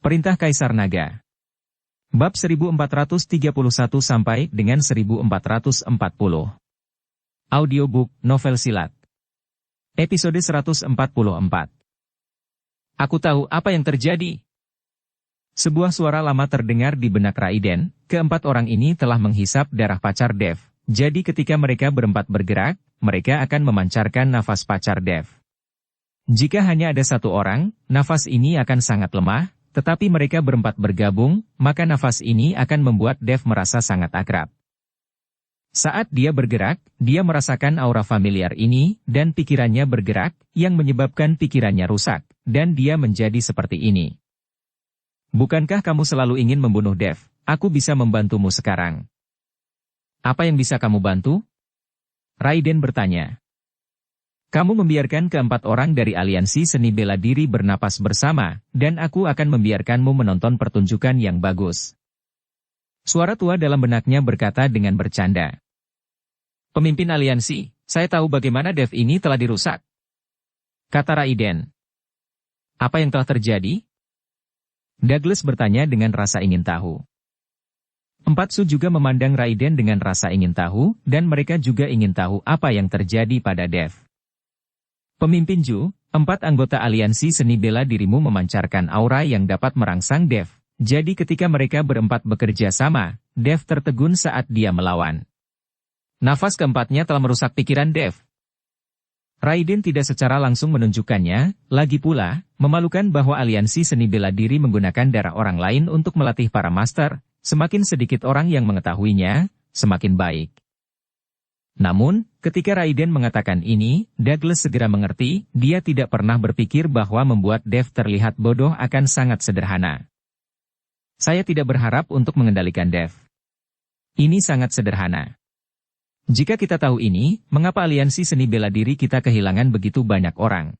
Perintah Kaisar Naga. Bab 1431 sampai dengan 1440. Audiobook Novel Silat. Episode 144. Aku tahu apa yang terjadi. Sebuah suara lama terdengar di benak Raiden. Keempat orang ini telah menghisap darah pacar Dev. Jadi ketika mereka berempat bergerak, mereka akan memancarkan nafas pacar Dev. Jika hanya ada satu orang, nafas ini akan sangat lemah. Tetapi mereka berempat bergabung, maka nafas ini akan membuat Dev merasa sangat akrab. Saat dia bergerak, dia merasakan aura familiar ini, dan pikirannya bergerak, yang menyebabkan pikirannya rusak, dan dia menjadi seperti ini. Bukankah kamu selalu ingin membunuh Dev? Aku bisa membantumu sekarang. Apa yang bisa kamu bantu? Raiden bertanya. Kamu membiarkan keempat orang dari aliansi seni bela diri bernapas bersama, dan aku akan membiarkanmu menonton pertunjukan yang bagus. Suara tua dalam benaknya berkata dengan bercanda. Pemimpin aliansi, saya tahu bagaimana Dev ini telah dirusak. Kata Raiden. Apa yang telah terjadi? Douglas bertanya dengan rasa ingin tahu. Empat Su juga memandang Raiden dengan rasa ingin tahu, dan mereka juga ingin tahu apa yang terjadi pada Dev. Pemimpin Ju, empat anggota aliansi seni bela dirimu memancarkan aura yang dapat merangsang Dev. Jadi ketika mereka berempat bekerja sama, Dev tertegun saat dia melawan. Nafas keempatnya telah merusak pikiran Dev. Raiden tidak secara langsung menunjukkannya, lagi pula, memalukan bahwa aliansi seni bela diri menggunakan darah orang lain untuk melatih para master, semakin sedikit orang yang mengetahuinya, semakin baik. Namun, ketika Raiden mengatakan ini, Douglas segera mengerti, dia tidak pernah berpikir bahwa membuat Dev terlihat bodoh akan sangat sederhana. Saya tidak berharap untuk mengendalikan Dev. Ini sangat sederhana. Jika kita tahu ini, mengapa aliansi seni bela diri kita kehilangan begitu banyak orang?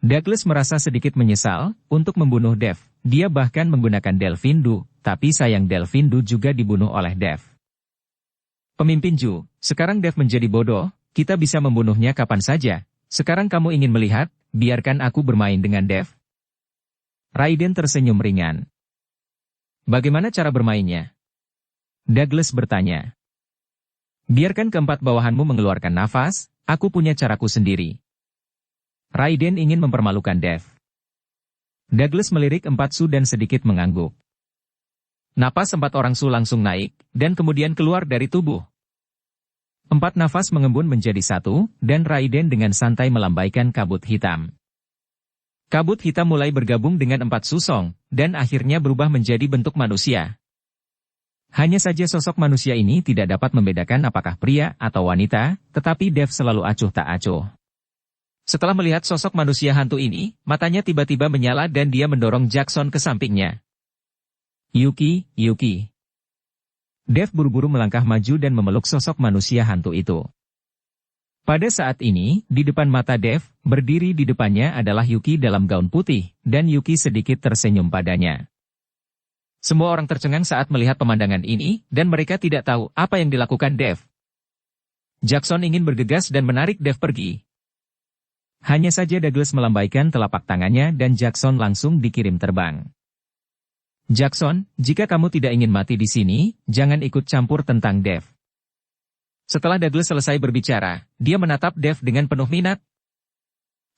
Douglas merasa sedikit menyesal untuk membunuh Dev. Dia bahkan menggunakan Delfindu, tapi sayang Delfindu juga dibunuh oleh Dev. Pemimpin Ju, sekarang Dev menjadi bodoh, kita bisa membunuhnya kapan saja. Sekarang kamu ingin melihat, biarkan aku bermain dengan Dev. Raiden tersenyum ringan. Bagaimana cara bermainnya? Douglas bertanya. Biarkan keempat bawahanmu mengeluarkan nafas, aku punya caraku sendiri. Raiden ingin mempermalukan Dev. Douglas melirik empat Su dan sedikit mengangguk. Napas empat orang Su langsung naik, dan kemudian keluar dari tubuh. Empat nafas mengembun menjadi satu, dan Raiden dengan santai melambaikan kabut hitam. Kabut hitam mulai bergabung dengan empat Su Song, dan akhirnya berubah menjadi bentuk manusia. Hanya saja sosok manusia ini tidak dapat membedakan apakah pria atau wanita, tetapi Dev selalu acuh tak acuh. Setelah melihat sosok manusia hantu ini, matanya tiba-tiba menyala dan dia mendorong Jackson ke sampingnya. Yuki. Dev buru-buru melangkah maju dan memeluk sosok manusia hantu itu. Pada saat ini, di depan mata Dev, berdiri di depannya adalah Yuki dalam gaun putih, dan Yuki sedikit tersenyum padanya. Semua orang tercengang saat melihat pemandangan ini, dan mereka tidak tahu apa yang dilakukan Dev. Jackson ingin bergegas dan menarik Dev pergi. Hanya saja Douglas melambaikan telapak tangannya dan Jackson langsung dikirim terbang. Jackson, jika kamu tidak ingin mati di sini, jangan ikut campur tentang Dev. Setelah Douglas selesai berbicara, dia menatap Dev dengan penuh minat.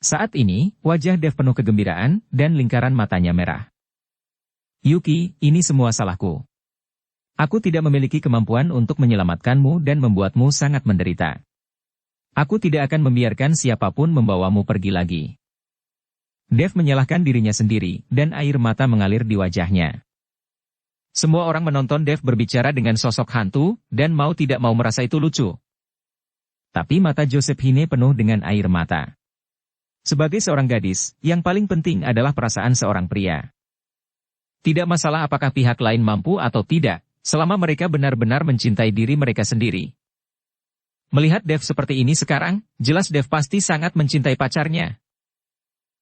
Saat ini, wajah Dev penuh kegembiraan, dan lingkaran matanya merah. Yuki, ini semua salahku. Aku tidak memiliki kemampuan untuk menyelamatkanmu dan membuatmu sangat menderita. Aku tidak akan membiarkan siapapun membawamu pergi lagi. Dev menyalahkan dirinya sendiri, dan air mata mengalir di wajahnya. Semua orang menonton Dev berbicara dengan sosok hantu, dan mau tidak mau merasa itu lucu. Tapi mata Joseph Hine penuh dengan air mata. Sebagai seorang gadis, yang paling penting adalah perasaan seorang pria. Tidak masalah apakah pihak lain mampu atau tidak, selama mereka benar-benar mencintai diri mereka sendiri. Melihat Dev seperti ini sekarang, jelas Dev pasti sangat mencintai pacarnya.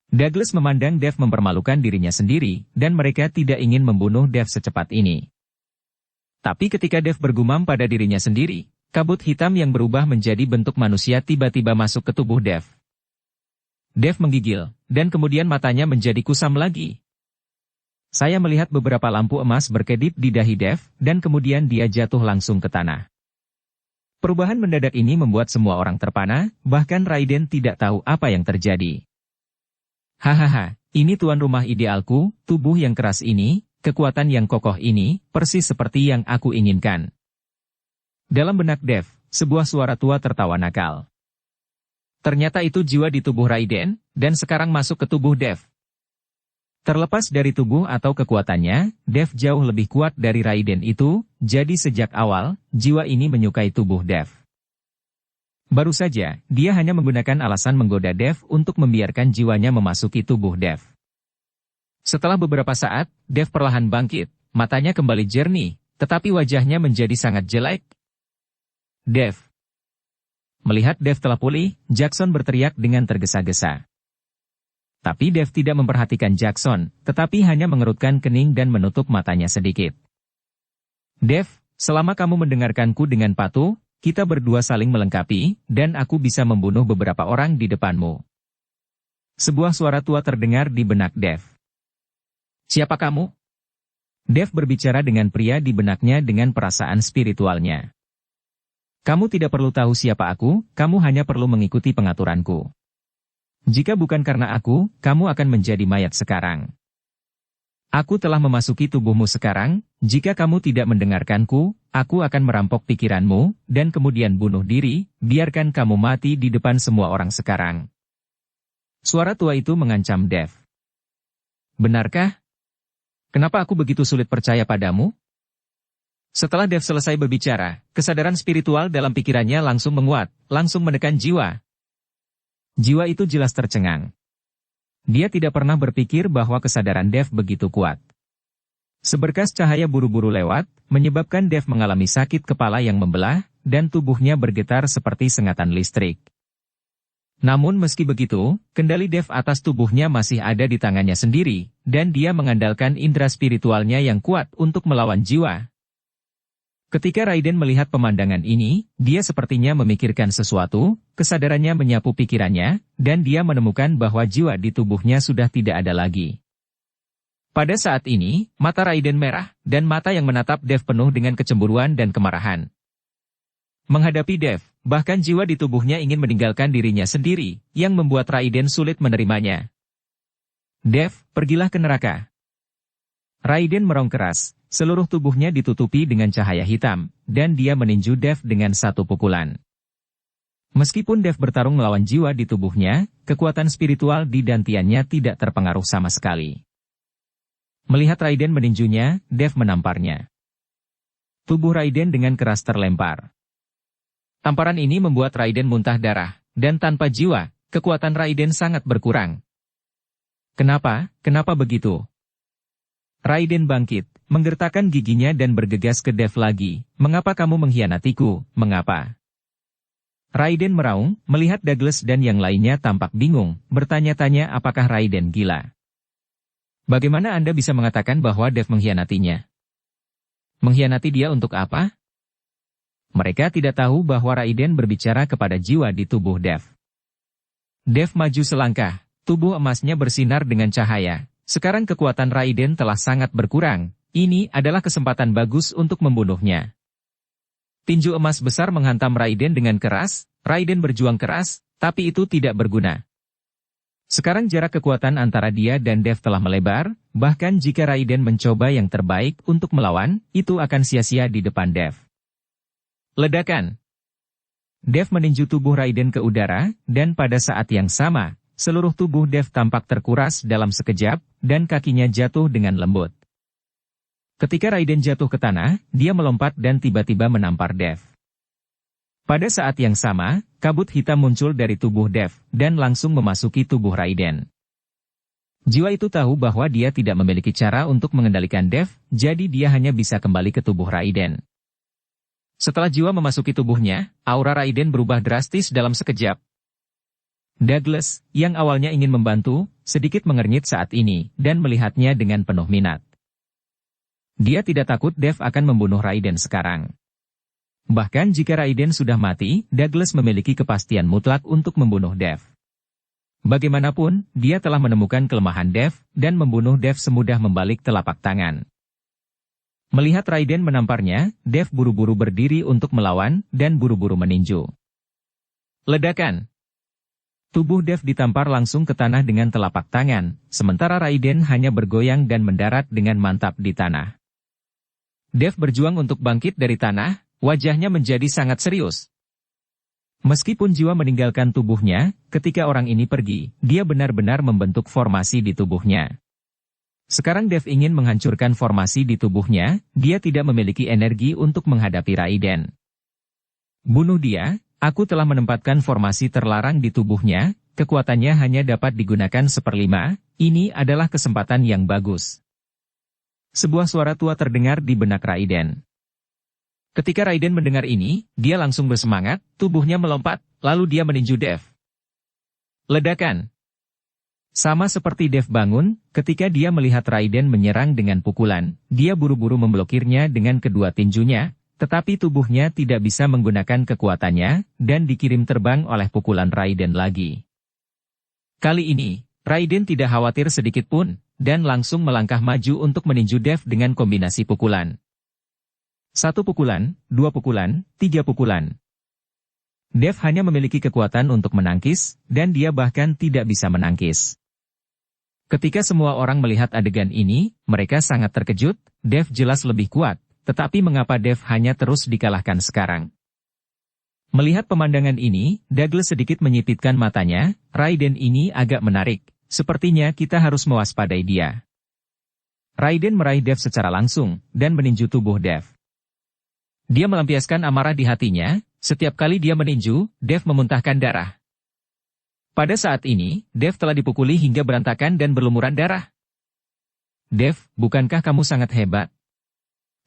Douglas memandang Dev mempermalukan dirinya sendiri, dan mereka tidak ingin membunuh Dev secepat ini. Tapi ketika Dev bergumam pada dirinya sendiri, kabut hitam yang berubah menjadi bentuk manusia tiba-tiba masuk ke tubuh Dev. Dev menggigil, dan kemudian matanya menjadi kusam lagi. saya melihat beberapa lampu emas berkedip di dahi Dev, dan kemudian dia jatuh langsung ke tanah. Perubahan mendadak ini membuat semua orang terpana, bahkan Raiden tidak tahu apa yang terjadi. Hahaha, ini tuan rumah idealku, tubuh yang keras ini, kekuatan yang kokoh ini, persis seperti yang aku inginkan. Dalam benak Dev, sebuah suara tua tertawa nakal. Ternyata itu jiwa di tubuh Raiden, dan sekarang masuk ke tubuh Dev. Terlepas dari tubuh atau kekuatannya, Dev jauh lebih kuat dari Raiden itu, jadi sejak awal, jiwa ini menyukai tubuh Dev. Baru saja, dia hanya menggunakan alasan menggoda Dev untuk membiarkan jiwanya memasuki tubuh Dev. Setelah beberapa saat, Dev perlahan bangkit, matanya kembali jernih, tetapi wajahnya menjadi sangat jelek. Dev. Melihat Dev telah pulih, Jackson berteriak dengan tergesa-gesa. Tapi Dev tidak memperhatikan Jackson, tetapi hanya mengerutkan kening dan menutup matanya sedikit. Dev, selama kamu mendengarkanku dengan patuh, kita berdua saling melengkapi, dan aku bisa membunuh beberapa orang di depanmu. Sebuah suara tua terdengar di benak Dev. Siapa kamu? Dev berbicara dengan pria di benaknya dengan perasaan spiritualnya. Kamu tidak perlu tahu siapa aku, kamu hanya perlu mengikuti pengaturanku. Jika bukan karena aku, kamu akan menjadi mayat sekarang. Aku telah memasuki tubuhmu sekarang, jika kamu tidak mendengarkanku, aku akan merampok pikiranmu, dan kemudian bunuh diri, biarkan kamu mati di depan semua orang sekarang. Suara tua itu mengancam Dev. Benarkah? Kenapa aku begitu sulit percaya padamu? Setelah Dev selesai berbicara, kesadaran spiritual dalam pikirannya langsung menguat, langsung menekan jiwa. Jiwa itu jelas tercengang. Dia tidak pernah berpikir bahwa kesadaran Dev begitu kuat. Seberkas cahaya buru-buru lewat, menyebabkan Dev mengalami sakit kepala yang membelah, dan tubuhnya bergetar seperti sengatan listrik. Namun meski begitu, kendali Dev atas tubuhnya masih ada di tangannya sendiri, dan dia mengandalkan indera spiritualnya yang kuat untuk melawan jiwa. Ketika Raiden melihat pemandangan ini, dia sepertinya memikirkan sesuatu, kesadarannya menyapu pikirannya, dan dia menemukan bahwa jiwa di tubuhnya sudah tidak ada lagi. Pada saat ini, mata Raiden merah, dan mata yang menatap Dev penuh dengan kecemburuan dan kemarahan. Menghadapi Dev, bahkan jiwa di tubuhnya ingin meninggalkan dirinya sendiri, yang membuat Raiden sulit menerimanya. Dev, pergilah ke neraka. Raiden merong keras. Seluruh tubuhnya ditutupi dengan cahaya hitam, dan dia meninju Dev dengan satu pukulan. Meskipun Dev bertarung melawan jiwa di tubuhnya, kekuatan spiritual di dantiannya tidak terpengaruh sama sekali. Melihat Raiden meninjunya, Dev menamparnya. Tubuh Raiden dengan keras terlempar. Tamparan ini membuat Raiden muntah darah, dan tanpa jiwa, kekuatan Raiden sangat berkurang. Kenapa begitu? Raiden bangkit, menggertakkan giginya dan bergegas ke Dev lagi. Mengapa kamu mengkhianatiku, mengapa? Raiden meraung, melihat Douglas dan yang lainnya tampak bingung, bertanya-tanya apakah Raiden gila. Bagaimana Anda bisa mengatakan bahwa Dev mengkhianatinya? Mengkhianati dia untuk apa? Mereka tidak tahu bahwa Raiden berbicara kepada jiwa di tubuh Dev. Dev maju selangkah, tubuh emasnya bersinar dengan cahaya. Sekarang kekuatan Raiden telah sangat berkurang, ini adalah kesempatan bagus untuk membunuhnya. Tinju emas besar menghantam Raiden dengan keras, Raiden berjuang keras, tapi itu tidak berguna. Sekarang jarak kekuatan antara dia dan Dev telah melebar, bahkan jika Raiden mencoba yang terbaik untuk melawan, itu akan sia-sia di depan Dev. Ledakan. Dev meninju tubuh Raiden ke udara, dan pada saat yang sama, seluruh tubuh Dev tampak terkuras dalam sekejap, dan kakinya jatuh dengan lembut. Ketika Raiden jatuh ke tanah, dia melompat dan tiba-tiba menampar Dev. Pada saat yang sama, kabut hitam muncul dari tubuh Dev, dan langsung memasuki tubuh Raiden. Jiwa itu tahu bahwa dia tidak memiliki cara untuk mengendalikan Dev, jadi dia hanya bisa kembali ke tubuh Raiden. Setelah jiwa memasuki tubuhnya, aura Raiden berubah drastis dalam sekejap. Douglas, yang awalnya ingin membantu, sedikit mengernyit saat ini, dan melihatnya dengan penuh minat. Dia tidak takut Dev akan membunuh Raiden sekarang. Bahkan jika Raiden sudah mati, Douglas memiliki kepastian mutlak untuk membunuh Dev. Bagaimanapun, dia telah menemukan kelemahan Dev, dan membunuh Dev semudah membalik telapak tangan. Melihat Raiden menamparnya, Dev buru-buru berdiri untuk melawan, dan buru-buru meninju. Ledakan! Tubuh Dev ditampar langsung ke tanah dengan telapak tangan, sementara Raiden hanya bergoyang dan mendarat dengan mantap di tanah. Dev berjuang untuk bangkit dari tanah, wajahnya menjadi sangat serius. Meskipun jiwa meninggalkan tubuhnya, ketika orang ini pergi, dia benar-benar membentuk formasi di tubuhnya. Sekarang Dev ingin menghancurkan formasi di tubuhnya, dia tidak memiliki energi untuk menghadapi Raiden. Bunuh dia, aku telah menempatkan formasi terlarang di tubuhnya, kekuatannya hanya dapat digunakan 1/5, ini adalah kesempatan yang bagus. Sebuah suara tua terdengar di benak Raiden. Ketika Raiden mendengar ini, dia langsung bersemangat, tubuhnya melompat, lalu dia meninju Dev. Ledakan! Sama seperti Dev bangun, ketika dia melihat Raiden menyerang dengan pukulan, dia buru-buru memblokirnya dengan kedua tinjunya, tetapi tubuhnya tidak bisa menggunakan kekuatannya, dan dikirim terbang oleh pukulan Raiden lagi. Kali ini, Raiden tidak khawatir sedikit pun, dan langsung melangkah maju untuk meninju Dev dengan kombinasi pukulan. 1 pukulan, 2 pukulan, 3 pukulan. Dev hanya memiliki kekuatan untuk menangkis, dan dia bahkan tidak bisa menangkis. Ketika semua orang melihat adegan ini, mereka sangat terkejut, Dev jelas lebih kuat, tetapi mengapa Dev hanya terus dikalahkan sekarang? Melihat pemandangan ini, Douglas sedikit menyipitkan matanya, Raiden ini agak menarik, sepertinya kita harus mewaspadai dia. Raiden meraih Dev secara langsung, dan meninju tubuh Dev. Dia melampiaskan amarah di hatinya, setiap kali dia meninju, Dev memuntahkan darah. Pada saat ini, Dev telah dipukuli hingga berantakan dan berlumuran darah. Dev, bukankah kamu sangat hebat?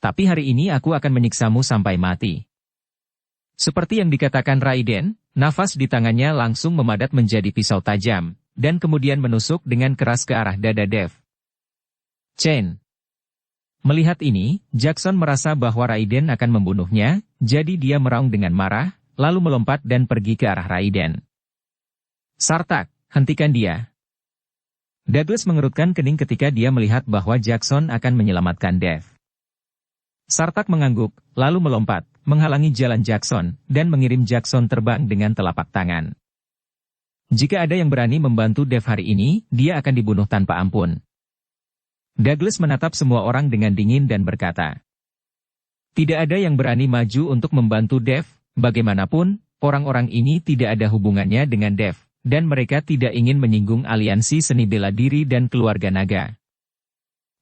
Tapi hari ini aku akan menyiksamu sampai mati. Seperti yang dikatakan Raiden, nafas di tangannya langsung memadat menjadi pisau tajam, dan kemudian menusuk dengan keras ke arah dada Dev. Chain. Melihat ini, Jackson merasa bahwa Raiden akan membunuhnya, jadi dia meraung dengan marah, lalu melompat dan pergi ke arah Raiden. Sartak, hentikan dia. Douglas mengerutkan kening ketika dia melihat bahwa Jackson akan menyelamatkan Dev. Sartak mengangguk, lalu melompat, menghalangi jalan Jackson, dan mengirim Jackson terbang dengan telapak tangan. Jika ada yang berani membantu Dev hari ini, dia akan dibunuh tanpa ampun. Douglas menatap semua orang dengan dingin dan berkata, tidak ada yang berani maju untuk membantu Dev, bagaimanapun, orang-orang ini tidak ada hubungannya dengan Dev, dan mereka tidak ingin menyinggung aliansi seni bela diri dan keluarga naga.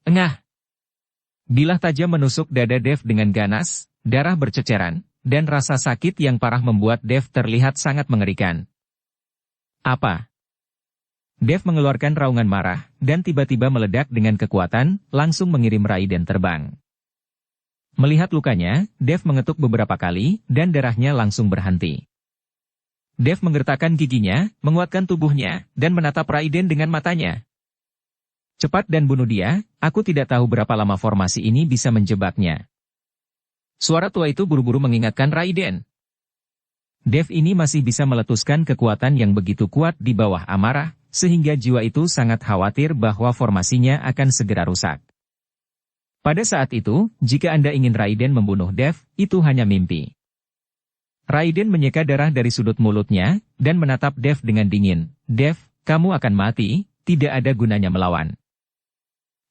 Engah! Bilah tajam menusuk dada Dev dengan ganas, darah berceceran, dan rasa sakit yang parah membuat Dev terlihat sangat mengerikan. Apa? Dev mengeluarkan raungan marah, dan tiba-tiba meledak dengan kekuatan, langsung mengirim Raiden terbang. Melihat lukanya, Dev mengetuk beberapa kali, dan darahnya langsung berhenti. Dev menggertakkan giginya, menguatkan tubuhnya, dan menatap Raiden dengan matanya. Cepat dan bunuh dia, aku tidak tahu berapa lama formasi ini bisa menjebaknya. Suara tua itu buru-buru mengingatkan Raiden. Dev ini masih bisa meletuskan kekuatan yang begitu kuat di bawah amarah, sehingga jiwa itu sangat khawatir bahwa formasinya akan segera rusak. Pada saat itu, jika Anda ingin Raiden membunuh Dev, itu hanya mimpi. Raiden menyeka darah dari sudut mulutnya, dan menatap Dev dengan dingin. Dev, kamu akan mati, tidak ada gunanya melawan.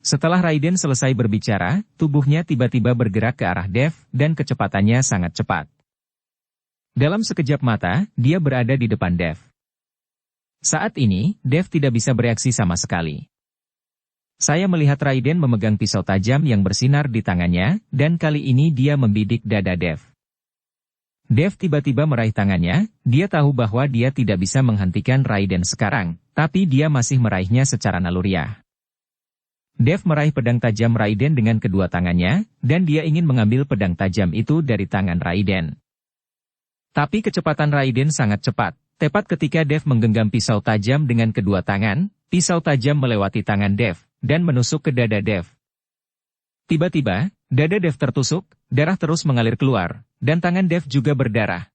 Setelah Raiden selesai berbicara, tubuhnya tiba-tiba bergerak ke arah Dev, dan kecepatannya sangat cepat. Dalam sekejap mata, dia berada di depan Dev. Saat ini, Dev tidak bisa bereaksi sama sekali. Saya melihat Raiden memegang pisau tajam yang bersinar di tangannya, dan kali ini dia membidik dada Dev. Dev tiba-tiba meraih tangannya, dia tahu bahwa dia tidak bisa menghentikan Raiden sekarang, tapi dia masih meraihnya secara naluriah. Dev meraih pedang tajam Raiden dengan kedua tangannya, dan dia ingin mengambil pedang tajam itu dari tangan Raiden. Tapi kecepatan Raiden sangat cepat. Tepat ketika Dev menggenggam pisau tajam dengan kedua tangan, pisau tajam melewati tangan Dev, dan menusuk ke dada Dev. Tiba-tiba, dada Dev tertusuk, darah terus mengalir keluar, dan tangan Dev juga berdarah.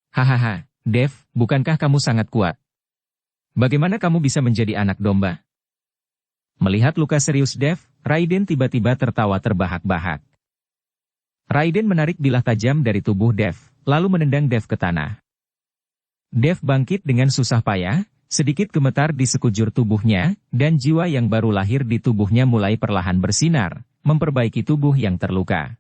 Hahaha, Dev, bukankah kamu sangat kuat? Bagaimana kamu bisa menjadi anak domba? Melihat luka serius Dev, Raiden tiba-tiba tertawa terbahak-bahak. Raiden menarik bilah tajam dari tubuh Dev, lalu menendang Dev ke tanah. Dev bangkit dengan susah payah, sedikit gemetar di sekujur tubuhnya, dan jiwa yang baru lahir di tubuhnya mulai perlahan bersinar, memperbaiki tubuh yang terluka.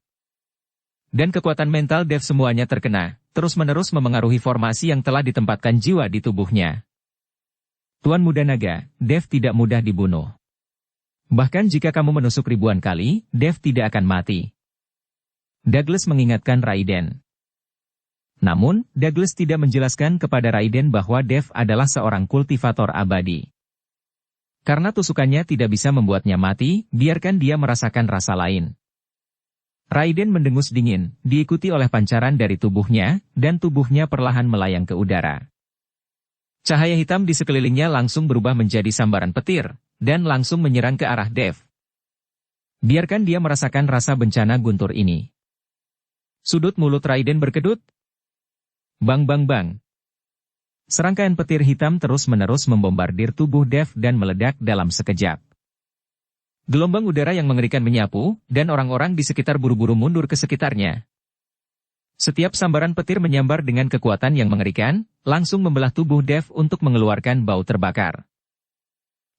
Dan kekuatan mental Dev semuanya terkena, terus-menerus memengaruhi formasi yang telah ditempatkan jiwa di tubuhnya. Tuan Muda Naga, Dev tidak mudah dibunuh. Bahkan jika kamu menusuk ribuan kali, Dev tidak akan mati. Douglas mengingatkan Raiden. Namun, Douglas tidak menjelaskan kepada Raiden bahwa Dev adalah seorang kultivator abadi. Karena tusukannya tidak bisa membuatnya mati, biarkan dia merasakan rasa lain. Raiden mendengus dingin, diikuti oleh pancaran dari tubuhnya, dan tubuhnya perlahan melayang ke udara. Cahaya hitam di sekelilingnya langsung berubah menjadi sambaran petir, dan langsung menyerang ke arah Dev. Biarkan dia merasakan rasa bencana guntur ini. Sudut mulut Raiden berkedut. Bang bang bang. Serangkaian petir hitam terus-menerus membombardir tubuh Dev dan meledak dalam sekejap. Gelombang udara yang mengerikan menyapu, dan orang-orang di sekitar buru-buru mundur ke sekitarnya. Setiap sambaran petir menyambar dengan kekuatan yang mengerikan, langsung membelah tubuh Dev untuk mengeluarkan bau terbakar.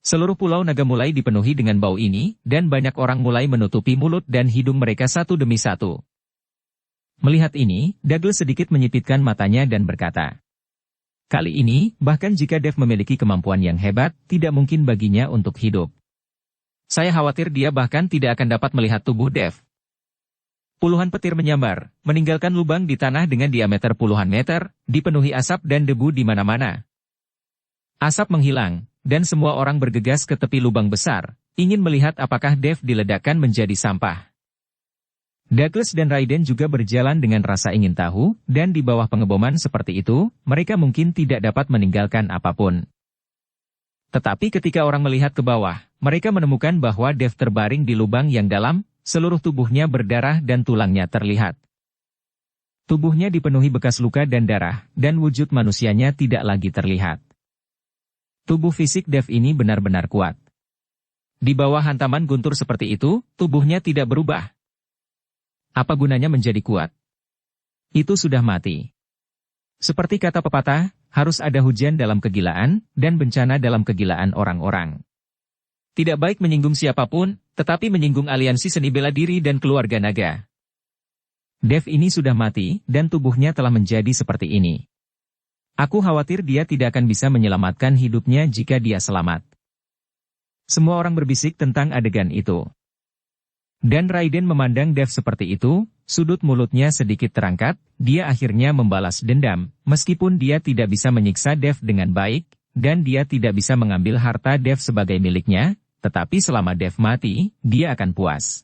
Seluruh pulau naga mulai dipenuhi dengan bau ini, dan banyak orang mulai menutupi mulut dan hidung mereka satu demi satu. Melihat ini, Douglas sedikit menyipitkan matanya dan berkata, kali ini, bahkan jika Dev memiliki kemampuan yang hebat, tidak mungkin baginya untuk hidup. Saya khawatir dia bahkan tidak akan dapat melihat tubuh Dev. Puluhan petir menyambar, meninggalkan lubang di tanah dengan diameter puluhan meter, dipenuhi asap dan debu di mana-mana. Asap menghilang, dan semua orang bergegas ke tepi lubang besar, ingin melihat apakah Dev diledakkan menjadi sampah. Douglas dan Raiden juga berjalan dengan rasa ingin tahu, dan di bawah pengeboman seperti itu, mereka mungkin tidak dapat meninggalkan apapun. Tetapi ketika orang melihat ke bawah, mereka menemukan bahwa Dev terbaring di lubang yang dalam, seluruh tubuhnya berdarah dan tulangnya terlihat. Tubuhnya dipenuhi bekas luka dan darah, dan wujud manusianya tidak lagi terlihat. Tubuh fisik Dev ini benar-benar kuat. Di bawah hantaman guntur seperti itu, tubuhnya tidak berubah. Apa gunanya menjadi kuat? Itu sudah mati. Seperti kata pepatah, harus ada hujan dalam kegilaan, dan bencana dalam kegilaan orang-orang. Tidak baik menyinggung siapapun, tetapi menyinggung aliansi seni bela diri dan keluarga naga. Dev ini sudah mati, dan tubuhnya telah menjadi seperti ini. Aku khawatir dia tidak akan bisa menyelamatkan hidupnya jika dia selamat. Semua orang berbisik tentang adegan itu. Dan Raiden memandang Dev seperti itu, sudut mulutnya sedikit terangkat, dia akhirnya membalas dendam, meskipun dia tidak bisa menyiksa Dev dengan baik, dan dia tidak bisa mengambil harta Dev sebagai miliknya, tetapi selama Dev mati, dia akan puas.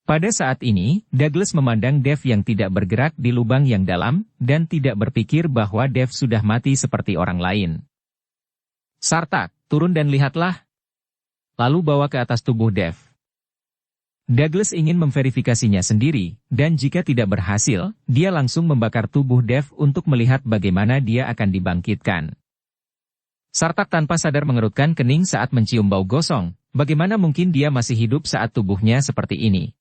Pada saat ini, Douglas memandang Dev yang tidak bergerak di lubang yang dalam, dan tidak berpikir bahwa Dev sudah mati seperti orang lain. Sartak, turun dan lihatlah. Lalu bawa ke atas tubuh Dev. Douglas ingin memverifikasinya sendiri, dan jika tidak berhasil, dia langsung membakar tubuh Dev untuk melihat bagaimana dia akan dibangkitkan. Sartak tanpa sadar mengerutkan kening saat mencium bau gosong, bagaimana mungkin dia masih hidup saat tubuhnya seperti ini.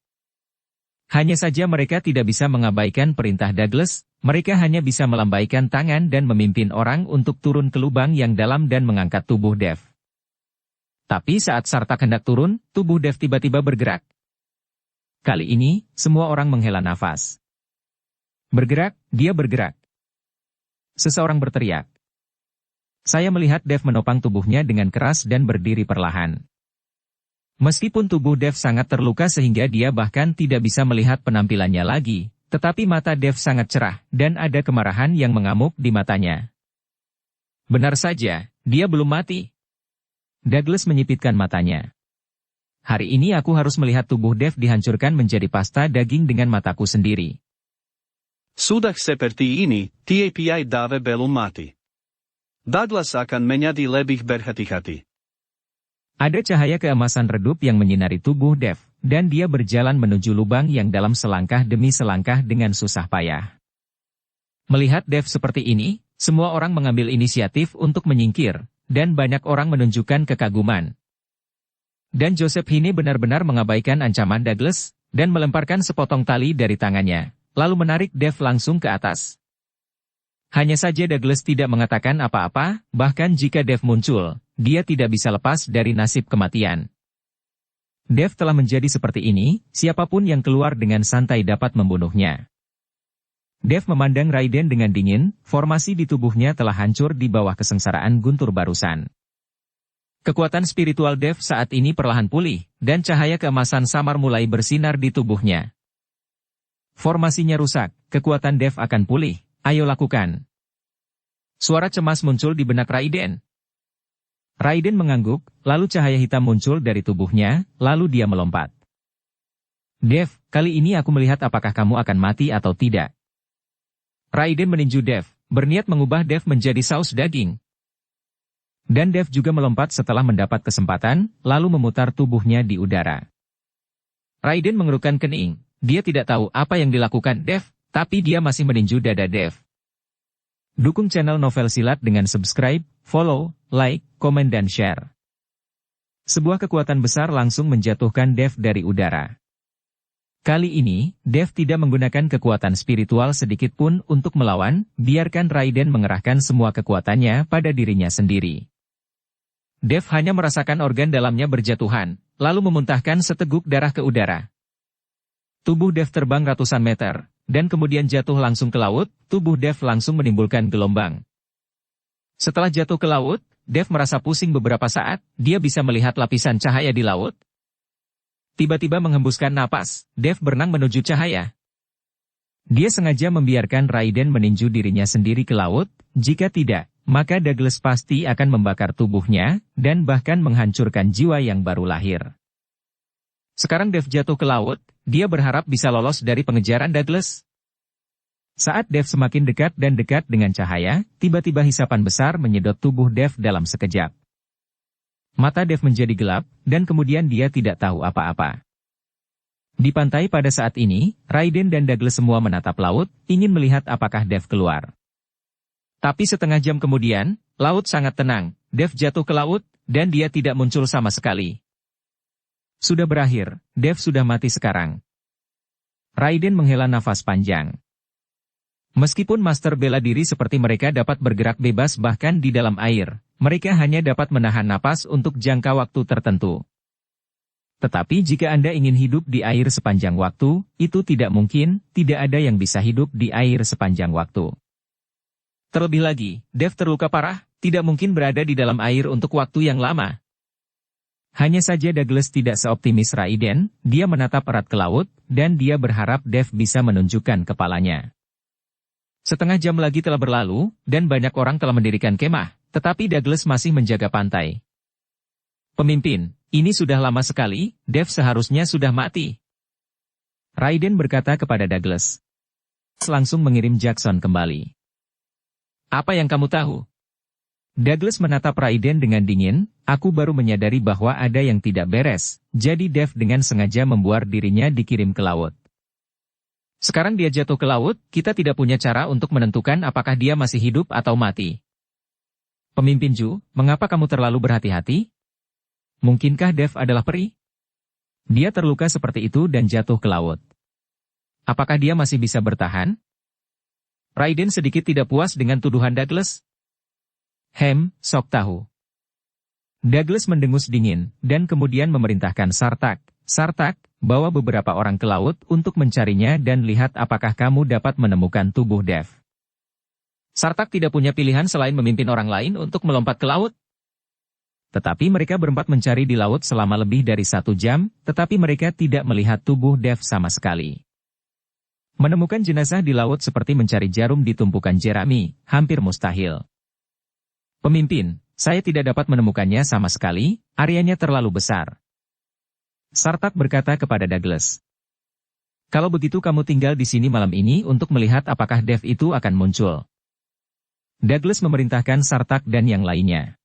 Hanya saja mereka tidak bisa mengabaikan perintah Douglas, mereka hanya bisa melambaikan tangan dan memimpin orang untuk turun ke lubang yang dalam dan mengangkat tubuh Dev. Tapi saat Sartak hendak turun, tubuh Dev tiba-tiba bergerak. Kali ini, semua orang menghela nafas. Bergerak, dia bergerak. Seseorang berteriak. Saya melihat Dev menopang tubuhnya dengan keras dan berdiri perlahan. Meskipun tubuh Dev sangat terluka sehingga dia bahkan tidak bisa melihat penampilannya lagi, tetapi mata Dev sangat cerah, dan ada kemarahan yang mengamuk di matanya. Benar saja, dia belum mati. Douglas menyipitkan matanya. Hari ini aku harus melihat tubuh Dev dihancurkan menjadi pasta daging dengan mataku sendiri. Sudah seperti ini, TAPI Dave belum mati. Douglas akan menjadi lebih berhati-hati. Ada cahaya keemasan redup yang menyinari tubuh Dev, dan dia berjalan menuju lubang yang dalam selangkah demi selangkah dengan susah payah. Melihat Dev seperti ini, semua orang mengambil inisiatif untuk menyingkir, dan banyak orang menunjukkan kekaguman. Dan Joseph ini benar-benar mengabaikan ancaman Douglas, dan melemparkan sepotong tali dari tangannya, lalu menarik Dave langsung ke atas. Hanya saja Douglas tidak mengatakan apa-apa, bahkan jika Dave muncul, dia tidak bisa lepas dari nasib kematian. Dave telah menjadi seperti ini, siapapun yang keluar dengan santai dapat membunuhnya. Dave memandang Raiden dengan dingin, formasi di tubuhnya telah hancur di bawah kesengsaraan guntur barusan. Kekuatan spiritual Dave saat ini perlahan pulih, dan cahaya keemasan samar mulai bersinar di tubuhnya. Formasinya rusak, kekuatan Dave akan pulih, ayo lakukan. Suara cemas muncul di benak Raiden. Raiden mengangguk, lalu cahaya hitam muncul dari tubuhnya, lalu dia melompat. Dave, kali ini aku melihat apakah kamu akan mati atau tidak. Raiden meninju Dave, berniat mengubah Dave menjadi saus daging. Dan Dave juga melompat setelah mendapat kesempatan, lalu memutar tubuhnya di udara. Raiden mengerutkan kening, dia tidak tahu apa yang dilakukan Dave, tapi dia masih meninju dada Dave. Dukung channel Novel Silat dengan subscribe, follow, like, komen dan share. Sebuah kekuatan besar langsung menjatuhkan Dave dari udara. Kali ini, Dave tidak menggunakan kekuatan spiritual sedikitpun untuk melawan, biarkan Raiden mengerahkan semua kekuatannya pada dirinya sendiri. Dave hanya merasakan organ dalamnya berjatuhan, lalu memuntahkan seteguk darah ke udara. Tubuh Dave terbang ratusan meter, dan kemudian jatuh langsung ke laut, tubuh Dave langsung menimbulkan gelombang. Setelah jatuh ke laut, Dave merasa pusing beberapa saat, dia bisa melihat lapisan cahaya di laut. Tiba-tiba menghembuskan napas, Dave berenang menuju cahaya. Dia sengaja membiarkan Raiden meninju dirinya sendiri ke laut, jika tidak, maka Douglas pasti akan membakar tubuhnya, dan bahkan menghancurkan jiwa yang baru lahir. Sekarang Dave jatuh ke laut, dia berharap bisa lolos dari pengejaran Douglas. Saat Dave semakin dekat dan dekat dengan cahaya, tiba-tiba hisapan besar menyedot tubuh Dave dalam sekejap. Mata Dave menjadi gelap, dan kemudian dia tidak tahu apa-apa. Di pantai pada saat ini, Raiden dan Douglas semua menatap laut, ingin melihat apakah Dave keluar. Tapi setengah jam kemudian, laut sangat tenang, Dave jatuh ke laut, dan dia tidak muncul sama sekali. Sudah berakhir, Dave sudah mati sekarang. Raiden menghela nafas panjang. Meskipun master bela diri seperti mereka dapat bergerak bebas bahkan di dalam air, mereka hanya dapat menahan napas untuk jangka waktu tertentu. Tetapi jika Anda ingin hidup di air sepanjang waktu, itu tidak mungkin, tidak ada yang bisa hidup di air sepanjang waktu. Terlebih lagi, Dave terluka parah, tidak mungkin berada di dalam air untuk waktu yang lama. Hanya saja Douglas tidak seoptimis Raiden, dia menatap erat ke laut, dan dia berharap Dave bisa menunjukkan kepalanya. Setengah jam lagi telah berlalu, dan banyak orang telah mendirikan kemah, tetapi Douglas masih menjaga pantai. Pemimpin, ini sudah lama sekali, Dave seharusnya sudah mati. Raiden berkata kepada Douglas. Langsung mengirim Jackson kembali. Apa yang kamu tahu? Douglas menatap Raiden dengan dingin, aku baru menyadari bahwa ada yang tidak beres, jadi Dave dengan sengaja membuat dirinya dikirim ke laut. Sekarang dia jatuh ke laut, kita tidak punya cara untuk menentukan apakah dia masih hidup atau mati. Pemimpin Zhu, mengapa kamu terlalu berhati-hati? Mungkinkah Dave adalah peri? Dia terluka seperti itu dan jatuh ke laut. Apakah dia masih bisa bertahan? Raiden sedikit tidak puas dengan tuduhan Douglas. Sok tahu. Douglas mendengus dingin, dan kemudian memerintahkan Sartak, bawa beberapa orang ke laut untuk mencarinya dan lihat apakah kamu dapat menemukan tubuh Dave. Sartak tidak punya pilihan selain memimpin orang lain untuk melompat ke laut. Tetapi mereka berempat mencari di laut selama lebih dari 1 jam, tetapi mereka tidak melihat tubuh Dave sama sekali. Menemukan jenazah di laut seperti mencari jarum di tumpukan jerami, hampir mustahil. Pemimpin, saya tidak dapat menemukannya sama sekali, areanya terlalu besar. Sartak berkata kepada Douglas. Kalau begitu kamu tinggal di sini malam ini untuk melihat apakah Dave itu akan muncul. Douglas memerintahkan Sartak dan yang lainnya.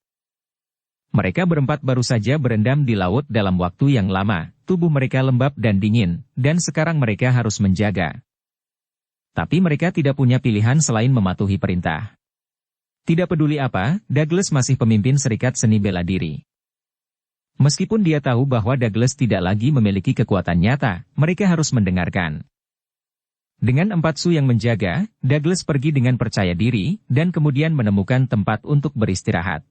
Mereka berempat baru saja berendam di laut dalam waktu yang lama, tubuh mereka lembab dan dingin, dan sekarang mereka harus menjaga. Tapi mereka tidak punya pilihan selain mematuhi perintah. Tidak peduli apa, Douglas masih pemimpin Serikat Seni Bela Diri. Meskipun dia tahu bahwa Douglas tidak lagi memiliki kekuatan nyata, mereka harus mendengarkan. Dengan 4 su yang menjaga, Douglas pergi dengan percaya diri, dan kemudian menemukan tempat untuk beristirahat.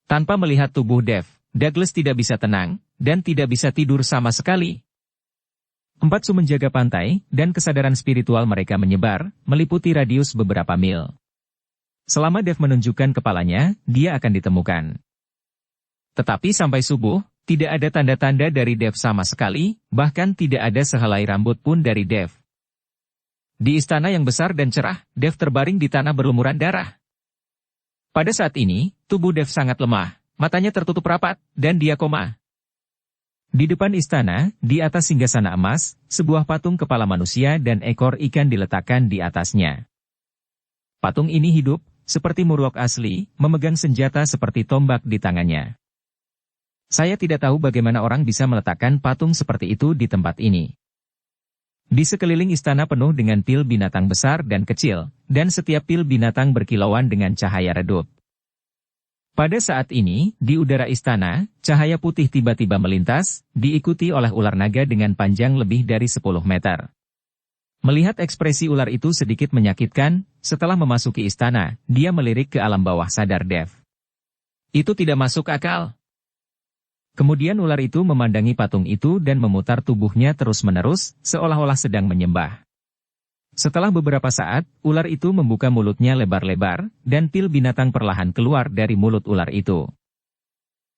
Tanpa melihat tubuh Dev, Douglas tidak bisa tenang, dan tidak bisa tidur sama sekali. 4 su menjaga pantai, dan kesadaran spiritual mereka menyebar, meliputi radius beberapa mil. Selama Dev menunjukkan kepalanya, dia akan ditemukan. Tetapi sampai subuh, tidak ada tanda-tanda dari Dev sama sekali, bahkan tidak ada sehelai rambut pun dari Dev. Di istana yang besar dan cerah, Dev terbaring di tanah berlumuran darah. Pada saat ini, tubuh Dev sangat lemah, matanya tertutup rapat, dan dia koma. Di depan istana, di atas singgasana emas, sebuah patung kepala manusia dan ekor ikan diletakkan di atasnya. Patung ini hidup, seperti Murloc asli, memegang senjata seperti tombak di tangannya. Saya tidak tahu bagaimana orang bisa meletakkan patung seperti itu di tempat ini. Di sekeliling istana penuh dengan pil binatang besar dan kecil, dan setiap pil binatang berkilauan dengan cahaya redup. Pada saat ini, di udara istana, cahaya putih tiba-tiba melintas, diikuti oleh ular naga dengan panjang lebih dari 10 meter. Melihat ekspresi ular itu sedikit menyakitkan, setelah memasuki istana, dia melirik ke alam bawah sadar Dev. Itu tidak masuk akal. Kemudian ular itu memandangi patung itu dan memutar tubuhnya terus-menerus, seolah-olah sedang menyembah. Setelah beberapa saat, ular itu membuka mulutnya lebar-lebar, dan pil binatang perlahan keluar dari mulut ular itu.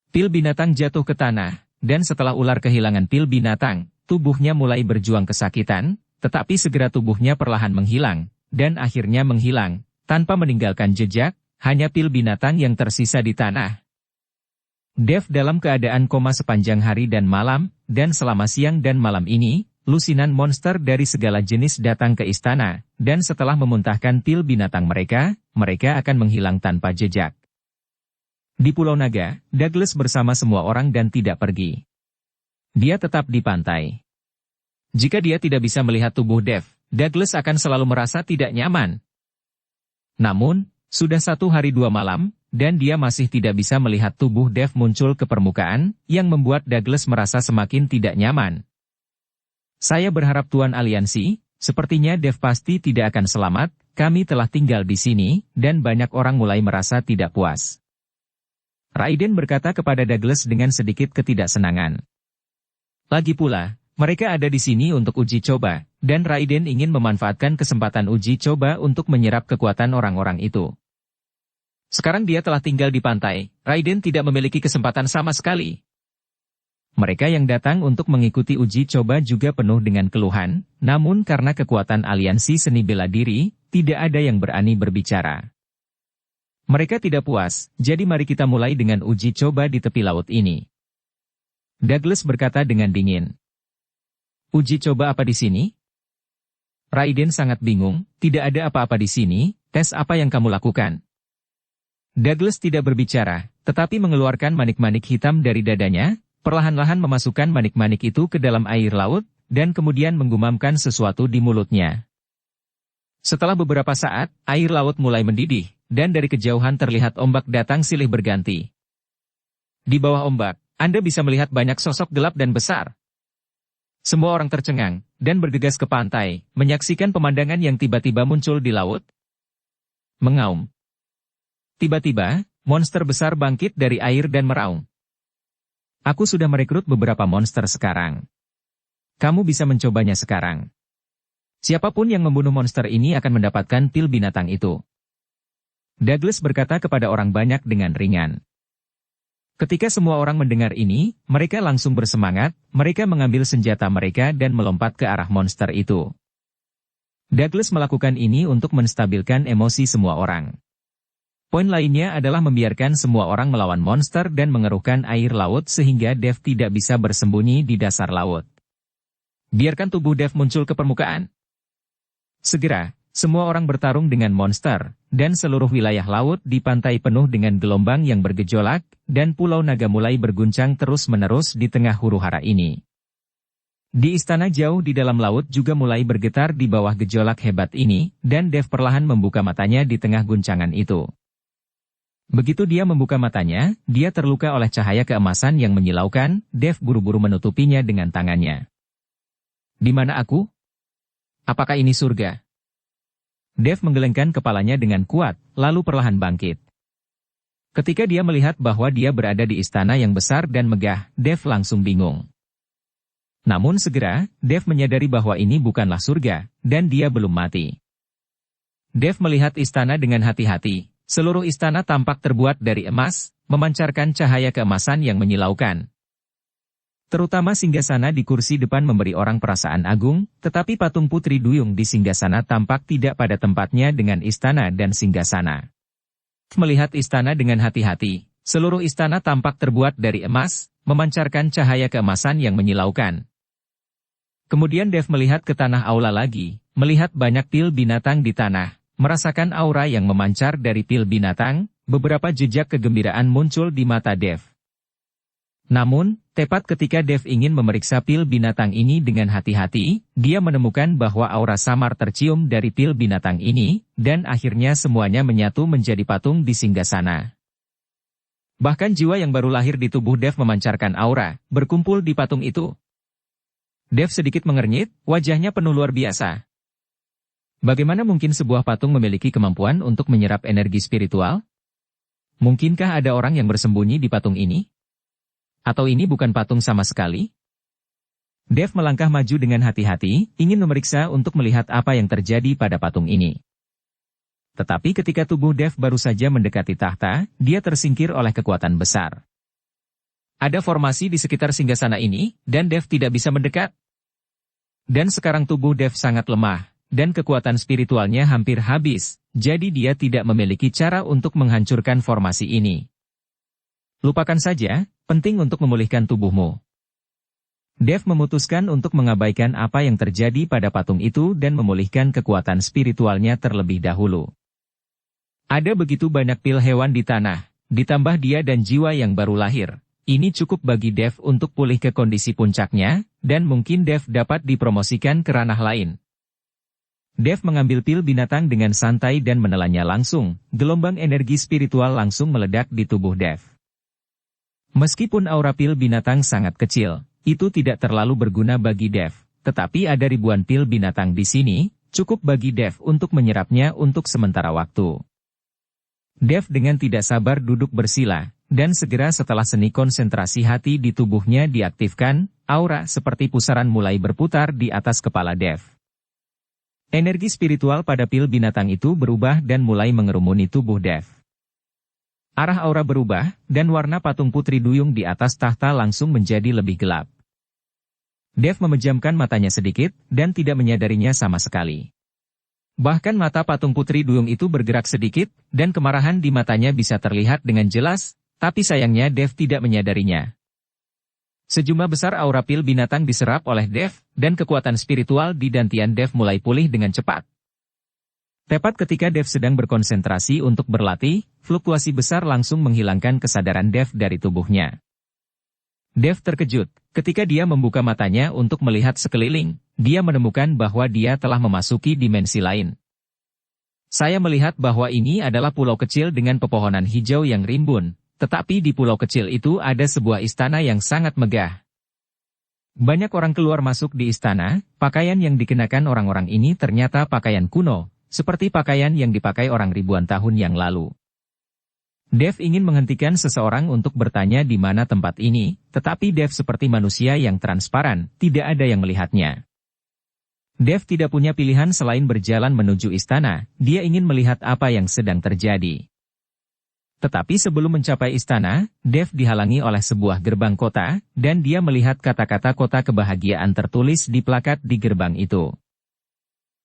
Pil binatang jatuh ke tanah, dan setelah ular kehilangan pil binatang, tubuhnya mulai berjuang kesakitan, tetapi segera tubuhnya perlahan menghilang, dan akhirnya menghilang, tanpa meninggalkan jejak, hanya pil binatang yang tersisa di tanah. Dev dalam keadaan koma sepanjang hari dan malam, dan selama siang dan malam ini, lusinan monster dari segala jenis datang ke istana, dan setelah memuntahkan pil binatang mereka, mereka akan menghilang tanpa jejak. Di Pulau Naga, Douglas bersama semua orang dan tidak pergi. Dia tetap di pantai. Jika dia tidak bisa melihat tubuh Dev, Douglas akan selalu merasa tidak nyaman. Namun, sudah 1 hari 2 malam, dan dia masih tidak bisa melihat tubuh Dev muncul ke permukaan, yang membuat Douglas merasa semakin tidak nyaman. Saya berharap Tuan Aliansi, sepertinya Dev pasti tidak akan selamat, kami telah tinggal di sini, dan banyak orang mulai merasa tidak puas. Raiden berkata kepada Douglas dengan sedikit ketidaksenangan. Lagi pula, mereka ada di sini untuk uji coba, dan Raiden ingin memanfaatkan kesempatan uji coba untuk menyerap kekuatan orang-orang itu. Sekarang dia telah tinggal di pantai, Raiden tidak memiliki kesempatan sama sekali. Mereka yang datang untuk mengikuti uji coba juga penuh dengan keluhan, namun karena kekuatan aliansi seni bela diri, tidak ada yang berani berbicara. Mereka tidak puas, jadi mari kita mulai dengan uji coba di tepi laut ini. Douglas berkata dengan dingin. Uji coba apa di sini? Raiden sangat bingung, tidak ada apa-apa di sini, tes apa yang kamu lakukan? Douglas tidak berbicara, tetapi mengeluarkan manik-manik hitam dari dadanya, perlahan-lahan memasukkan manik-manik itu ke dalam air laut, dan kemudian menggumamkan sesuatu di mulutnya. Setelah beberapa saat, air laut mulai mendidih, dan dari kejauhan terlihat ombak datang silih berganti. Di bawah ombak, Anda bisa melihat banyak sosok gelap dan besar. Semua orang tercengang, dan bergegas ke pantai, menyaksikan pemandangan yang tiba-tiba muncul di laut. Mengaum. Tiba-tiba, monster besar bangkit dari air dan meraung. Aku sudah merekrut beberapa monster sekarang. Kamu bisa mencobanya sekarang. Siapapun yang membunuh monster ini akan mendapatkan pil binatang itu. Douglas berkata kepada orang banyak dengan ringan. Ketika semua orang mendengar ini, mereka langsung bersemangat, mereka mengambil senjata mereka dan melompat ke arah monster itu. Douglas melakukan ini untuk menstabilkan emosi semua orang. Poin lainnya adalah membiarkan semua orang melawan monster dan mengeruhkan air laut sehingga Dev tidak bisa bersembunyi di dasar laut. Biarkan tubuh Dev muncul ke permukaan. Segera, semua orang bertarung dengan monster, dan seluruh wilayah laut di pantai penuh dengan gelombang yang bergejolak, dan Pulau Naga mulai berguncang terus-menerus di tengah huru-hara ini. Di istana jauh di dalam laut juga mulai bergetar di bawah gejolak hebat ini, dan Dev perlahan membuka matanya di tengah guncangan itu. Begitu dia membuka matanya, dia terluka oleh cahaya keemasan yang menyilaukan. Dev buru-buru menutupinya dengan tangannya. Di mana aku? Apakah ini surga? Dev menggelengkan kepalanya dengan kuat, lalu perlahan bangkit. Ketika dia melihat bahwa dia berada di istana yang besar dan megah, Dev langsung bingung. Namun segera, Dev menyadari bahwa ini bukanlah surga, dan dia belum mati. Dev melihat istana dengan hati-hati. Seluruh istana tampak terbuat dari emas, memancarkan cahaya keemasan yang menyilaukan. Terutama singgasana di kursi depan memberi orang perasaan agung, tetapi patung Putri Duyung di singgasana tampak tidak pada tempatnya dengan istana dan singgasana. Melihat istana dengan hati-hati, seluruh istana tampak terbuat dari emas, memancarkan cahaya keemasan yang menyilaukan. Kemudian Dev melihat ke tanah aula lagi, melihat banyak pil binatang di tanah. Merasakan aura yang memancar dari pil binatang, beberapa jejak kegembiraan muncul di mata Dev. Namun, tepat ketika Dev ingin memeriksa pil binatang ini dengan hati-hati, dia menemukan bahwa aura samar tercium dari pil binatang ini, dan akhirnya semuanya menyatu menjadi patung di singgasana. Bahkan jiwa yang baru lahir di tubuh Dev memancarkan aura, berkumpul di patung itu. Dev sedikit mengernyit, wajahnya penuh luar biasa. Bagaimana mungkin sebuah patung memiliki kemampuan untuk menyerap energi spiritual? Mungkinkah ada orang yang bersembunyi di patung ini? Atau ini bukan patung sama sekali? Dev melangkah maju dengan hati-hati, ingin memeriksa untuk melihat apa yang terjadi pada patung ini. Tetapi ketika tubuh Dev baru saja mendekati tahta, dia tersingkir oleh kekuatan besar. Ada formasi di sekitar singgasana ini, dan Dev tidak bisa mendekat. Dan sekarang tubuh Dev sangat lemah. Dan kekuatan spiritualnya hampir habis, jadi dia tidak memiliki cara untuk menghancurkan formasi ini. Lupakan saja, penting untuk memulihkan tubuhmu. Dev memutuskan untuk mengabaikan apa yang terjadi pada patung itu dan memulihkan kekuatan spiritualnya terlebih dahulu. Ada begitu banyak pil hewan di tanah, ditambah dia dan jiwa yang baru lahir. Ini cukup bagi Dev untuk pulih ke kondisi puncaknya, dan mungkin Dev dapat dipromosikan ke ranah lain. Dev mengambil pil binatang dengan santai dan menelannya langsung, gelombang energi spiritual langsung meledak di tubuh Dev. Meskipun aura pil binatang sangat kecil, itu tidak terlalu berguna bagi Dev, tetapi ada ribuan pil binatang di sini, cukup bagi Dev untuk menyerapnya untuk sementara waktu. Dev dengan tidak sabar duduk bersila, dan segera setelah seni konsentrasi hati di tubuhnya diaktifkan, aura seperti pusaran mulai berputar di atas kepala Dev. Energi spiritual pada pil binatang itu berubah dan mulai mengerumuni tubuh Dev. Arah aura berubah, dan warna patung Putri Duyung di atas tahta langsung menjadi lebih gelap. Dev memejamkan matanya sedikit, dan tidak menyadarinya sama sekali. Bahkan mata patung Putri Duyung itu bergerak sedikit, dan kemarahan di matanya bisa terlihat dengan jelas, tapi sayangnya Dev tidak menyadarinya. Sejumlah besar aura pil binatang diserap oleh Dev, dan kekuatan spiritual di dantian Dev mulai pulih dengan cepat. Tepat ketika Dev sedang berkonsentrasi untuk berlatih, fluktuasi besar langsung menghilangkan kesadaran Dev dari tubuhnya. Dev terkejut, ketika dia membuka matanya untuk melihat sekeliling, dia menemukan bahwa dia telah memasuki dimensi lain. Saya melihat bahwa ini adalah pulau kecil dengan pepohonan hijau yang rimbun. Tetapi di pulau kecil itu ada sebuah istana yang sangat megah. Banyak orang keluar masuk di istana, pakaian yang dikenakan orang-orang ini ternyata pakaian kuno, seperti pakaian yang dipakai orang ribuan tahun yang lalu. Dev ingin menghentikan seseorang untuk bertanya di mana tempat ini, tetapi Dev seperti manusia yang transparan, tidak ada yang melihatnya. Dev tidak punya pilihan selain berjalan menuju istana, dia ingin melihat apa yang sedang terjadi. Tetapi sebelum mencapai istana, Dev dihalangi oleh sebuah gerbang kota, dan dia melihat kata-kata kota kebahagiaan tertulis di plakat di gerbang itu.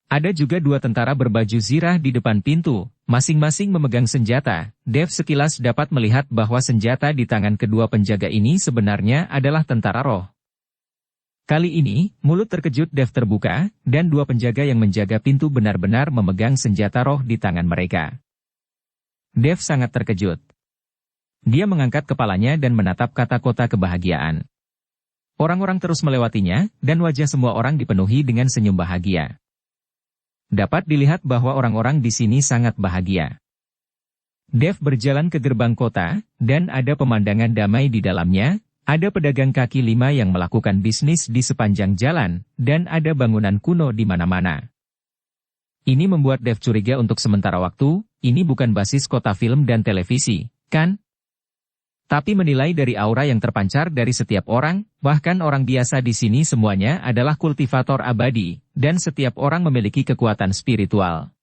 Ada juga dua tentara berbaju zirah di depan pintu, masing-masing memegang senjata. Dev sekilas dapat melihat bahwa senjata di tangan kedua penjaga ini sebenarnya adalah tentara roh. Kali ini, mulut terkejut Dev terbuka, dan dua penjaga yang menjaga pintu benar-benar memegang senjata roh di tangan mereka. Dev sangat terkejut. Dia mengangkat kepalanya dan menatap kata kota kebahagiaan. Orang-orang terus melewatinya, dan wajah semua orang dipenuhi dengan senyum bahagia. Dapat dilihat bahwa orang-orang di sini sangat bahagia. Dev berjalan ke gerbang kota, dan ada pemandangan damai di dalamnya, ada pedagang kaki lima yang melakukan bisnis di sepanjang jalan, dan ada bangunan kuno di mana-mana. Ini membuat Dev curiga untuk sementara waktu, ini bukan basis kota film dan televisi, kan? Tapi menilai dari aura yang terpancar dari setiap orang, bahkan orang biasa di sini semuanya adalah kultivator abadi, dan setiap orang memiliki kekuatan spiritual.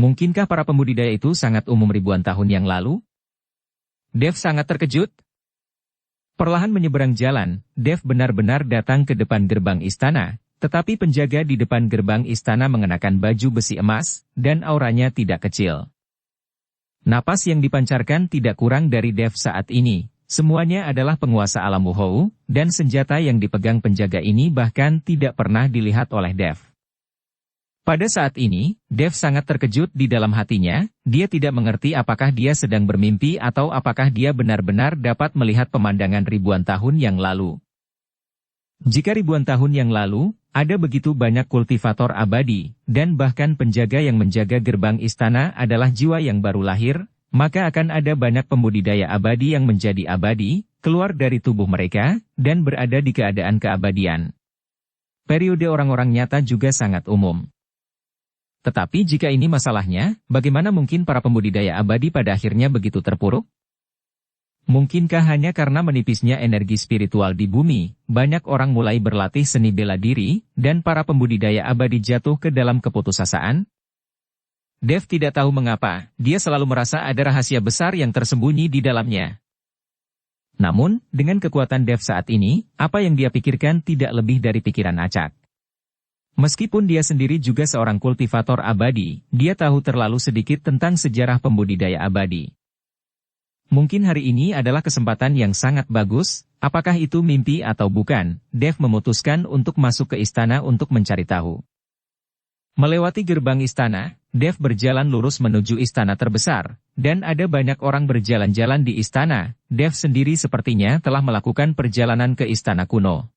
Mungkinkah para pembudidaya itu sangat umum ribuan tahun yang lalu? Dev sangat terkejut. Perlahan menyeberang jalan, Dev benar-benar datang ke depan gerbang istana, tetapi penjaga di depan gerbang istana mengenakan baju besi emas, dan auranya tidak kecil. Napas yang dipancarkan tidak kurang dari Dev saat ini, semuanya adalah penguasa alam Wuhou, dan senjata yang dipegang penjaga ini bahkan tidak pernah dilihat oleh Dev. Pada saat ini, Dev sangat terkejut di dalam hatinya, dia tidak mengerti apakah dia sedang bermimpi atau apakah dia benar-benar dapat melihat pemandangan ribuan tahun yang lalu. Jika ribuan tahun yang lalu, ada begitu banyak kultivator abadi, dan bahkan penjaga yang menjaga gerbang istana adalah jiwa yang baru lahir, maka akan ada banyak pembudidaya abadi yang menjadi abadi, keluar dari tubuh mereka, dan berada di keadaan keabadian. Periode orang-orang nyata juga sangat umum. Tetapi jika ini masalahnya, bagaimana mungkin para pembudidaya abadi pada akhirnya begitu terpuruk? Mungkinkah hanya karena menipisnya energi spiritual di bumi, banyak orang mulai berlatih seni bela diri, dan para pembudidaya abadi jatuh ke dalam keputusasaan? Dev tidak tahu mengapa, dia selalu merasa ada rahasia besar yang tersembunyi di dalamnya. Namun, dengan kekuatan Dev saat ini, apa yang dia pikirkan tidak lebih dari pikiran acak. Meskipun dia sendiri juga seorang kultivator abadi, dia tahu terlalu sedikit tentang sejarah pembudidaya abadi. Mungkin hari ini adalah kesempatan yang sangat bagus, apakah itu mimpi atau bukan, Dev memutuskan untuk masuk ke istana untuk mencari tahu. Melewati gerbang istana, Dev berjalan lurus menuju istana terbesar, dan ada banyak orang berjalan-jalan di istana, Dev sendiri sepertinya telah melakukan perjalanan ke istana kuno.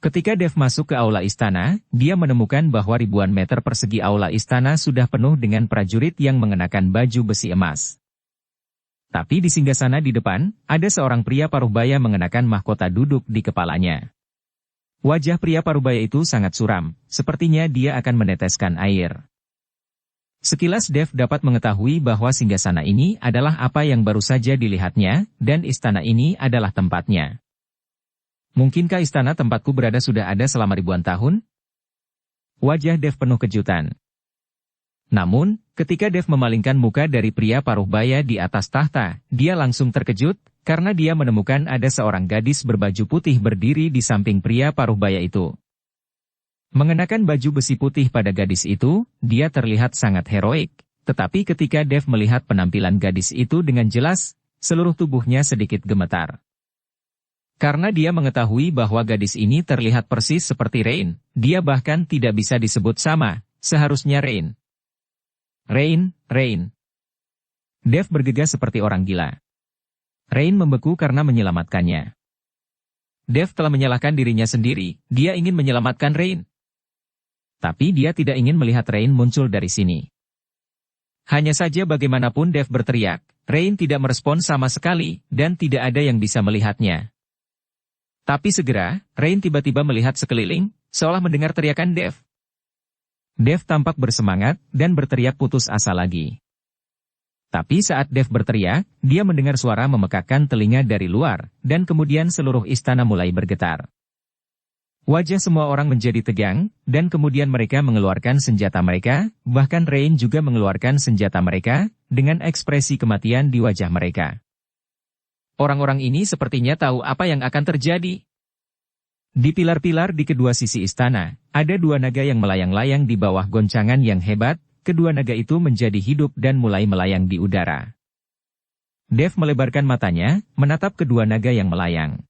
Ketika Dev masuk ke aula istana, dia menemukan bahwa ribuan meter persegi aula istana sudah penuh dengan prajurit yang mengenakan baju besi emas. Tapi di singgasana di depan, ada seorang pria paruhbaya mengenakan mahkota duduk di kepalanya. Wajah pria paruhbaya itu sangat suram, sepertinya dia akan meneteskan air. Sekilas Dev dapat mengetahui bahwa singgasana ini adalah apa yang baru saja dilihatnya, dan istana ini adalah tempatnya. Mungkinkah istana tempatku berada sudah ada selama ribuan tahun? Wajah Dev penuh kejutan. Namun, ketika Dev memalingkan muka dari pria paruhbaya di atas tahta, dia langsung terkejut, karena dia menemukan ada seorang gadis berbaju putih berdiri di samping pria paruhbaya itu. Mengenakan baju besi putih pada gadis itu, dia terlihat sangat heroik, tetapi ketika Dev melihat penampilan gadis itu dengan jelas, seluruh tubuhnya sedikit gemetar. Karena dia mengetahui bahwa gadis ini terlihat persis seperti Rain, dia bahkan tidak bisa disebut sama, seharusnya Rain. Rain. Dev bergegas seperti orang gila. Rain membeku karena menyelamatkannya. Dev telah menyalahkan dirinya sendiri, dia ingin menyelamatkan Rain. Tapi dia tidak ingin melihat Rain muncul dari sini. Hanya saja bagaimanapun Dev berteriak, Rain tidak merespon sama sekali, dan tidak ada yang bisa melihatnya. Tapi segera, Rain tiba-tiba melihat sekeliling, seolah mendengar teriakan Dev. Dev tampak bersemangat, dan berteriak putus asa lagi. Tapi saat Dev berteriak, dia mendengar suara memekakkan telinga dari luar, dan kemudian seluruh istana mulai bergetar. Wajah semua orang menjadi tegang, dan kemudian mereka mengeluarkan senjata mereka, bahkan Rain juga mengeluarkan senjata mereka, dengan ekspresi kematian di wajah mereka. Orang-orang ini sepertinya tahu apa yang akan terjadi. Di pilar-pilar di kedua sisi istana, ada dua naga yang melayang-layang di bawah goncangan yang hebat, kedua naga itu menjadi hidup dan mulai melayang di udara. Dev melebarkan matanya, menatap kedua naga yang melayang.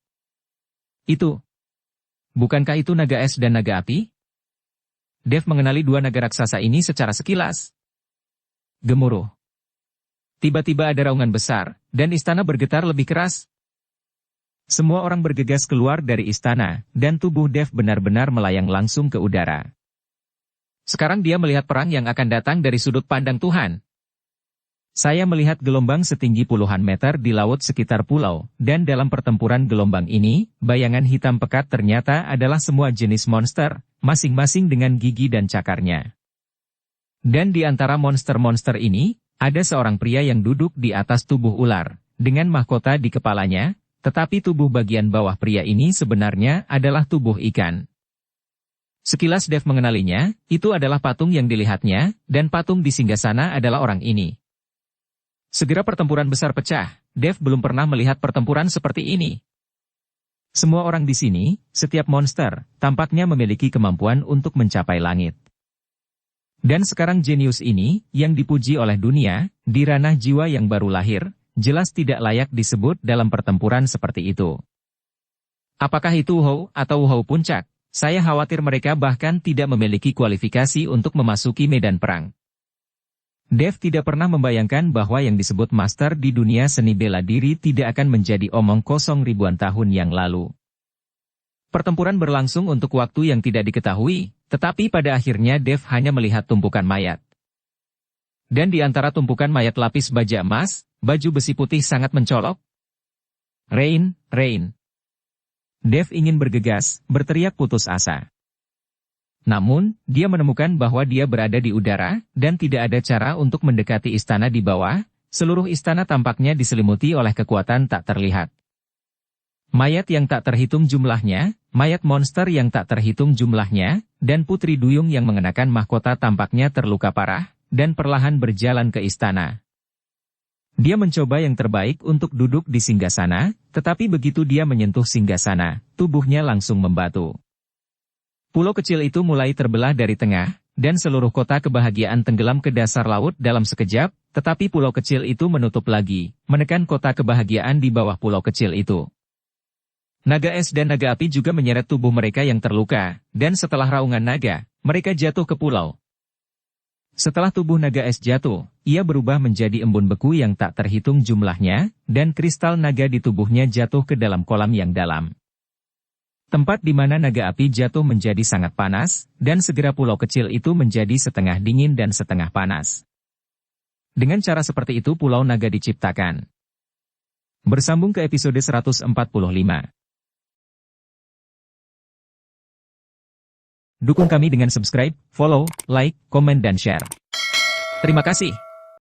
Bukankah itu naga es dan naga api? Dev mengenali dua naga raksasa ini secara sekilas. Gemuruh. Tiba-tiba ada raungan besar, dan istana bergetar lebih keras. Semua orang bergegas keluar dari istana, dan tubuh Dev benar-benar melayang langsung ke udara. Sekarang dia melihat perang yang akan datang dari sudut pandang Tuhan. Saya melihat gelombang setinggi puluhan meter di laut sekitar pulau, dan dalam pertempuran gelombang ini, bayangan hitam pekat ternyata adalah semua jenis monster, masing-masing dengan gigi dan cakarnya. Dan di antara monster-monster ini, ada seorang pria yang duduk di atas tubuh ular, dengan mahkota di kepalanya, tetapi tubuh bagian bawah pria ini sebenarnya adalah tubuh ikan. Sekilas Dev mengenalinya, itu adalah patung yang dilihatnya, dan patung di singgasana adalah orang ini. Segera pertempuran besar pecah, Dev belum pernah melihat pertempuran seperti ini. Semua orang di sini, setiap monster, tampaknya memiliki kemampuan untuk mencapai langit. Dan sekarang jenius ini, yang dipuji oleh dunia, di ranah jiwa yang baru lahir, jelas tidak layak disebut dalam pertempuran seperti itu. Apakah itu Hou atau Hou Puncak? Saya khawatir mereka bahkan tidak memiliki kualifikasi untuk memasuki medan perang. Dev tidak pernah membayangkan bahwa yang disebut master di dunia seni bela diri tidak akan menjadi omong kosong ribuan tahun yang lalu. Pertempuran berlangsung untuk waktu yang tidak diketahui, tetapi pada akhirnya Dev hanya melihat tumpukan mayat. Dan di antara tumpukan mayat lapis baja emas, baju besi putih sangat mencolok. Rain, Rain. Dev ingin bergegas, berteriak putus asa. Namun, dia menemukan bahwa dia berada di udara, dan tidak ada cara untuk mendekati istana di bawah, seluruh istana tampaknya diselimuti oleh kekuatan tak terlihat. Mayat yang tak terhitung jumlahnya, mayat monster yang tak terhitung jumlahnya, dan putri duyung yang mengenakan mahkota tampaknya terluka parah, dan perlahan berjalan ke istana. Dia mencoba yang terbaik untuk duduk di singgasana, tetapi begitu dia menyentuh singgasana, tubuhnya langsung membatu. Pulau kecil itu mulai terbelah dari tengah, dan seluruh kota kebahagiaan tenggelam ke dasar laut dalam sekejap, tetapi pulau kecil itu menutup lagi, menekan kota kebahagiaan di bawah pulau kecil itu. Naga es dan naga api juga menyeret tubuh mereka yang terluka, dan setelah raungan naga, mereka jatuh ke pulau. Setelah tubuh naga es jatuh, ia berubah menjadi embun beku yang tak terhitung jumlahnya, dan kristal naga di tubuhnya jatuh ke dalam kolam yang dalam. Tempat di mana naga api jatuh menjadi sangat panas, dan segera pulau kecil itu menjadi setengah dingin dan setengah panas. Dengan cara seperti itu pulau naga diciptakan. Bersambung ke episode 145. Dukung kami dengan subscribe, follow, like, komen dan share. Terima kasih.